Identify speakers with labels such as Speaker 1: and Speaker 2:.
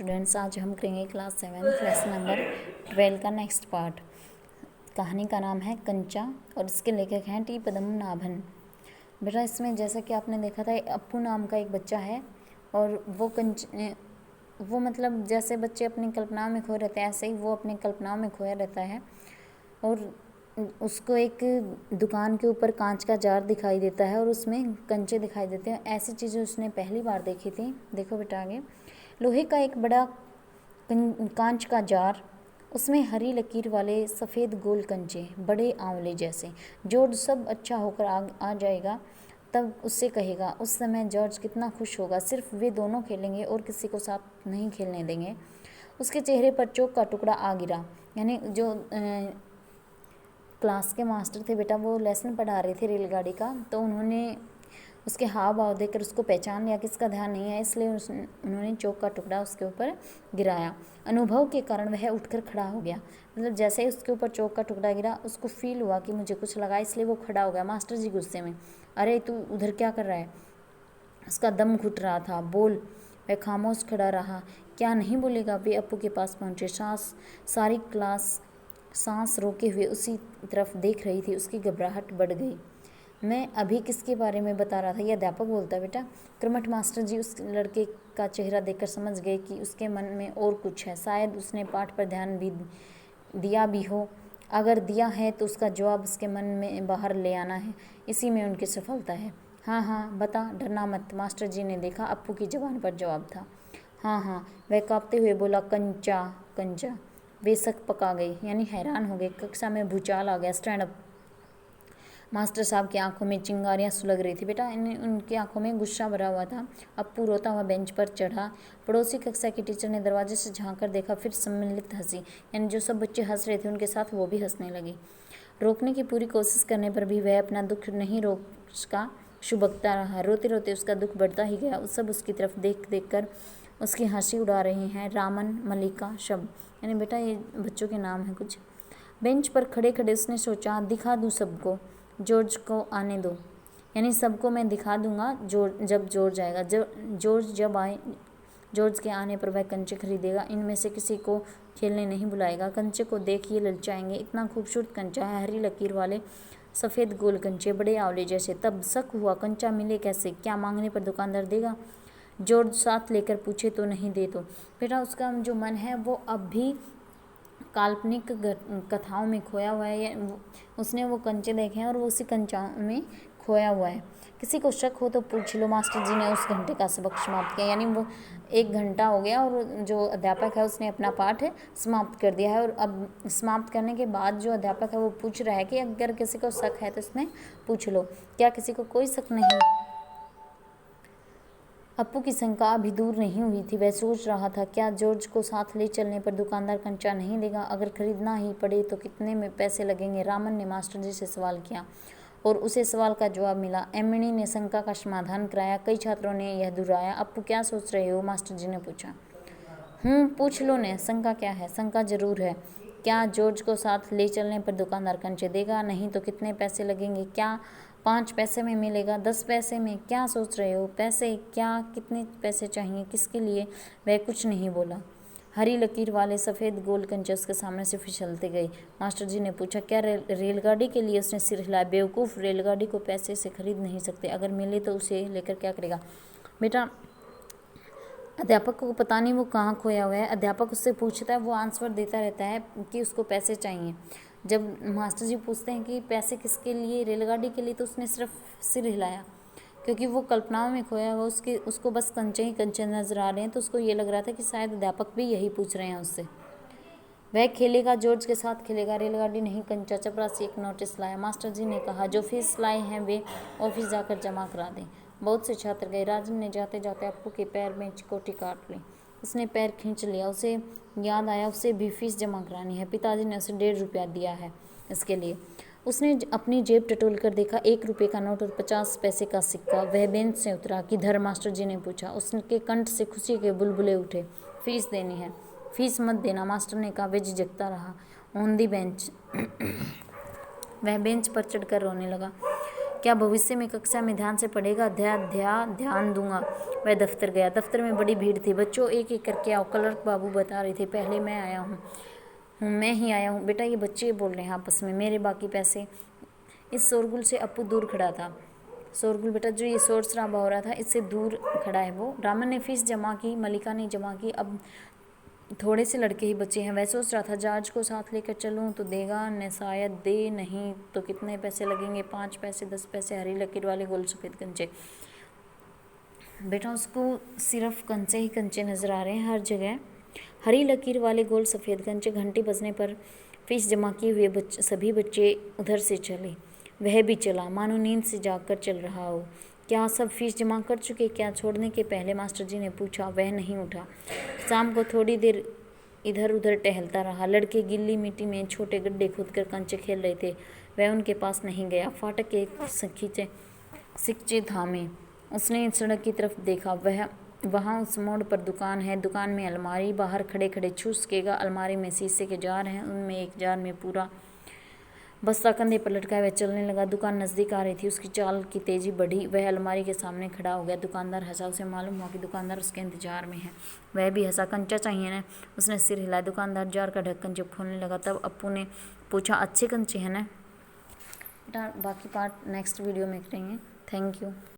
Speaker 1: Students, आज हम करेंगे क्लास 7 लेसन नंबर 12 का नेक्स्ट पार्ट। कहानी का नाम है कंचा और इसके लेखक हैं टी पद्मनाभन। बेटा, इसमें जैसा कि आपने देखा था, अप्पू नाम का एक बच्चा है और वो मतलब जैसे बच्चे अपनी कल्पनाओं में खोए रहते हैं, ऐसे ही वो अपनी कल्पनाओं में खोया रहता है। और उसको एक दुकान के ऊपर कांच का जार दिखाई देता है और उसमें कंचे दिखाई देते हैं। ऐसी चीज़ें उसने पहली बार देखी थी। देखो बेटा, आगे लोहे का एक बड़ा कांच का जार, उसमें हरी लकीर वाले सफ़ेद गोल कंचे, बड़े आंवले जैसे। जॉर्ज सब अच्छा होकर आ जाएगा तब उससे कहेगा। उस समय जॉर्ज कितना खुश होगा। सिर्फ वे दोनों खेलेंगे और किसी को साथ नहीं खेलने देंगे। उसके चेहरे पर चौक का टुकड़ा आ गिरा। यानी जो क्लास के मास्टर थे बेटा, वो लेसन पढ़ा रहे थे रेलगाड़ी का, तो उन्होंने उसके हाव भाव देखकर उसको पहचान लिया कि इसका ध्यान नहीं है, इसलिए उन्होंने चौक का टुकड़ा उसके ऊपर गिराया। अनुभव के कारण वह उठकर खड़ा हो गया। मतलब जैसे ही उसके ऊपर चौक का टुकड़ा गिरा, उसको फील हुआ कि मुझे कुछ लगा, इसलिए वो खड़ा हो गया। मास्टर जी गुस्से में, अरे तू उधर क्या कर रहा है? उसका दम घुट रहा था। बोल। वह खामोश खड़ा रहा। क्या नहीं बोलेगा? वे अप्पू के पास पहुँचे। सारी क्लास सांस रोके हुए उसी तरफ देख रही थी। उसकी घबराहट बढ़ गई। मैं अभी किसके बारे में बता रहा था? यह अध्यापक बोलता बेटा। क्रमठ मास्टर जी उस लड़के का चेहरा देखकर समझ गए कि उसके मन में और कुछ है। शायद उसने पाठ पर ध्यान भी दिया भी हो। अगर दिया है तो उसका जवाब उसके मन में बाहर ले आना है। इसी में उनकी सफलता है। हाँ हाँ बता, डरना मत। मास्टर जी ने देखा, अप्पू की जबान पर जवाब था हाँ हाँ। वह कांपते हुए बोला, कंचा कंचा। वे शक पका गई, यानी हैरान हो गए। कक्षा में भूचाल आ गया। Stand up. मास्टर साहब की आंखों में चिंगारियां सुलग रही थी बेटा। उनकी आंखों में गुस्सा भरा हुआ था। अप्पू रोता हुआ बेंच पर चढ़ा। पड़ोसी कक्षा की टीचर ने दरवाजे से झांक कर देखा, फिर सम्मिलित हंसी। यानी जो सब बच्चे हंस रहे थे उनके साथ वो भी हंसने लगी। रोकने की पूरी कोशिश करने पर भी वह अपना दुख नहीं रोक सका। शुभकता रहा। रोते रोते उसका दुख बढ़ता ही गया। सब उसकी तरफ देख देख कर उसकी हंसी उड़ा रहे हैं। रामन, मलिका, शब, यानी बेटा ये बच्चों के नाम हैं कुछ। बेंच पर खड़े खड़े उसने सोचा, दिखा दूँ सबको, जॉर्ज को आने दो। यानी सबको मैं दिखा दूंगा जब जॉर्ज आएगा। जॉर्ज जब आए, जॉर्ज के आने पर वह कंचे खरीदेगा। इनमें से किसी को खेलने नहीं बुलाएगा। कंचे को देख ये ललचाएंगे। इतना खूबसूरत कंचा है, हरी लकीर वाले सफ़ेद गोल कंचे, बड़े आंवले जैसे। तब शक हुआ, कंचा मिले कैसे? क्या मांगने पर दुकानदार देगा? जॉर्ज साथ लेकर पूछे तो नहीं दे तो? बेटा, उसका जो मन है वो अब भी काल्पनिक कथाओं में खोया हुआ है। उसने वो कंचे देखे हैं और वो उसी कंचाओं में खोया हुआ है। किसी को शक हो तो पूछ लो। मास्टर जी ने उस घंटे का सबक समाप्त किया। यानी वो 1 घंटा हो गया और जो अध्यापक है उसने अपना पाठ समाप्त कर दिया है। और अब समाप्त करने के बाद जो अध्यापक है वो पूछ रहा है कि अगर किसी को शक है तो इसमें पूछ लो। क्या किसी को कोई शक नहीं? अप्पू की शंका अभी दूर नहीं हुई थी। वह सोच रहा था, क्या जॉर्ज को साथ ले चलने पर दुकानदार कंचा नहीं देगा? अगर खरीदना ही पड़े तो कितने में पैसे लगेंगे? रामन ने मास्टर जी से सवाल किया और उसे सवाल का जवाब मिला। एमणी ने शंका का समाधान कराया। कई छात्रों ने यह दोहराया। अप्पू क्या सोच रहे हो? मास्टर जी ने पूछा। पूछ लो ने, शंका क्या है? शंका जरूर है। क्या जॉर्ज को साथ ले चलने पर दुकानदार कंचे देगा? नहीं तो कितने पैसे लगेंगे? क्या 5 पैसे में मिलेगा? 10 पैसे में? क्या सोच रहे हो? पैसे क्या? कितने पैसे चाहिए? किसके लिए? वह कुछ नहीं बोला। हरी लकीर वाले सफ़ेद गोल कंचे उसके सामने से फिसलते गए। मास्टर जी ने पूछा, क्या रेलगाड़ी के लिए? उसने सिर हिलाया। बेवकूफ़, रेलगाड़ी को पैसे से खरीद नहीं सकते। अगर मिले तो उसे लेकर क्या करेगा? बेटा, अध्यापक को पता नहीं वो कहाँ खोया हुआ है। अध्यापक उससे पूछता है, वो आंसर देता रहता है कि उसको पैसे चाहिए। जब मास्टर जी पूछते हैं कि पैसे किसके लिए? रेलगाड़ी के लिए, तो उसने सिर्फ सिर हिलाया क्योंकि वो कल्पनाओं में खोया हुआ उसको बस कंचे ही कंचे नजर आ रहे हैं। तो उसको ये लग रहा था कि शायद अध्यापक भी यही पूछ रहे हैं उससे। वह खेलेगा, जॉर्ज के साथ खेलेगा। रेलगाड़ी नहीं, कंचा। चपरासी एक नोटिस लाया। मास्टर जी ने कहा, जो फीस लाए हैं वे ऑफिस जाकर जमा करा दें। बहुत से छात्र गए। राजन ने जाते जाते अप्पू के पैर में चिकोटी काट ली। उसने पैर खींच लिया। उसे याद आया उसे भी फीस जमा करानी है। पिताजी ने उसे 1.5 रुपया दिया है इसके लिए। उसने अपनी जेब टटोल कर देखा, 1 रुपये का नोट और 50 पैसे का सिक्का। वह बेंच से उतरा। किधर? मास्टर जी ने पूछा। उसके कंठ से खुशी के बुलबुले उठे। फीस देनी है। फीस मत देना, मास्टर ने कहा। वे झिझकता रहा। On the bench. वह बेंच पर चढ़कर रोने लगा। क्या भविष्य में कक्षा में ध्यान से पढ़ेगा? ध्यान दूंगा। वह दफ्तर गया। दफ्तर में बड़ी भीड़ थी। बच्चों, एक एक करके आओ, क्लर्क बाबू बता रहे थे। पहले मैं आया हूँ, मैं ही आया हूँ। बेटा, ये बच्चे बोल रहे हैं आपस में, मेरे बाकी पैसे। इस शोरगुल से अप्पू दूर खड़ा था। शोरगुल बेटा, जो ये शोर शराबा हो रहा था, इससे दूर खड़ा है वो। रामन ने फीस जमा की, मलिका ने जमा की। अब थोड़े से लड़के ही बचे हैं। वह सोच रहा था, जॉर्ज को साथ लेकर चलूं तो देगा न, शायद दे, नहीं तो कितने पैसे लगेंगे, 5 पैसे, 10 पैसे। हरी लकीर वाले गोल सफ़ेद कंचे। बेटा, उसको सिर्फ कंचे ही कंचे नज़र आ रहे हैं हर जगह। हरी लकीर वाले गोल सफ़ेद कंचे। घंटी बजने पर फीस जमा किए हुए सभी बच्चे उधर से चले। वह भी चला, मानो नींद से जागकर चल रहा हो। क्या सब फीस जमा कर चुके? क्या? छोड़ने के पहले मास्टर जी ने पूछा। वह नहीं उठा। शाम को थोड़ी देर इधर उधर टहलता रहा। लड़के गिल्ली मिट्टी में छोटे गड्ढे खोदकर कंचे खेल रहे थे। वह उनके पास नहीं गया। फाटक के सिक्चे थामे उसने सड़क की तरफ देखा। वहाँ उस मोड़ पर दुकान है। दुकान में अलमारी, बाहर खड़े खड़े चूसकेगा। अलमारी में शीशे के जार हैं, उनमें एक जार में पूरा बस्ता कंधे पर लटकाए वह चलने लगा। दुकान नज़दीक आ रही थी। उसकी चाल की तेज़ी बढ़ी। वह अलमारी के सामने खड़ा हो गया। दुकानदार हंसा। उसे मालूम हुआ कि दुकानदार उसके इंतजार में है। वह भी हंसा। कंचा चाहिए ना? उसने सिर हिलाया। दुकानदार जार का ढक्कन जब खोलने लगा तब अप्पू ने पूछा, अच्छे कंचे हैं ना? बेटा, बाकी पार्ट नेक्स्ट वीडियो में करेंगे। Thank you.